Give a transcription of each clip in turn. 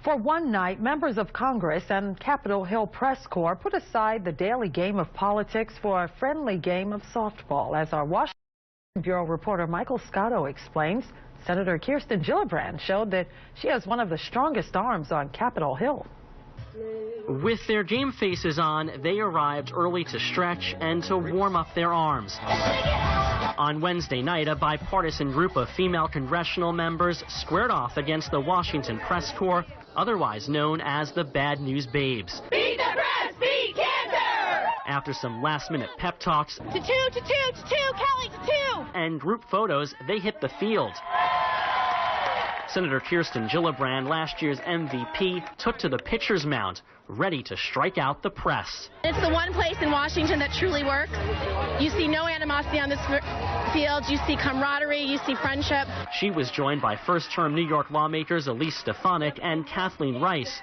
For one night, members of Congress and Capitol Hill Press Corps put aside the daily game of politics for a friendly game of softball. As our Washington Bureau reporter Michael Scotto explains, Senator Kirsten Gillibrand showed that she has one of the strongest arms on Capitol Hill. With their game faces on, they arrived early to stretch and to warm up their arms. On Wednesday night, a bipartisan group of female congressional members squared off against the Washington Press Corps, otherwise known as the Bad News Babes. Beat the press, beat cancer! After some last-minute pep talks To two, Kelly, to two! And group photos, they hit the field. Senator Kirsten Gillibrand, last year's MVP, took to the pitcher's mound, ready to strike out the press. It's the one place in Washington that truly works. You see no animosity on this field. You see camaraderie. You see friendship. She was joined by first-term New York lawmakers Elise Stefanik and Kathleen Rice.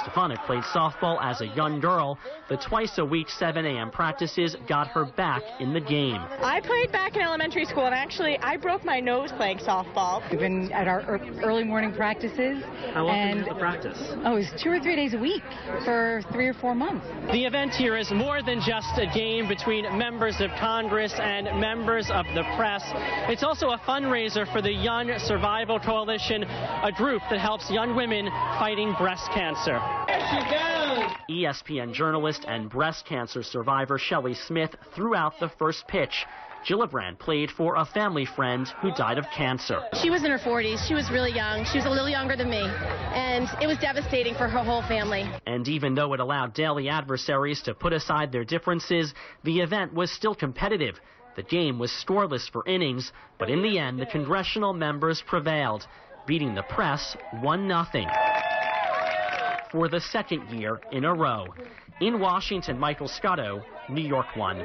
Stefanik played softball as a young girl. The twice-a-week 7 a.m. practices got her back in the game. I played back in elementary school, and actually, I broke my nose playing softball. We've been at our early morning practices. How often is the practice? Oh, it's 2 or 3 days a week for 3 or 4 months. The event here is more than just a game between members of Congress and members of the press. It's also a fundraiser for the Young Survival Coalition, a group that helps young women fighting breast cancer. There she goes! ESPN journalist and breast cancer survivor Shelley Smith threw out the first pitch. Gillibrand played for a family friend who died of cancer. She was in her 40s. She was really young. She was a little younger than me. And it was devastating for her whole family. And even though it allowed daily adversaries to put aside their differences, the event was still competitive. The game was scoreless for innings, but in the end, the congressional members prevailed, beating the press 1-0. For the second year in a row. In Washington, Michael Scotto, New York 1.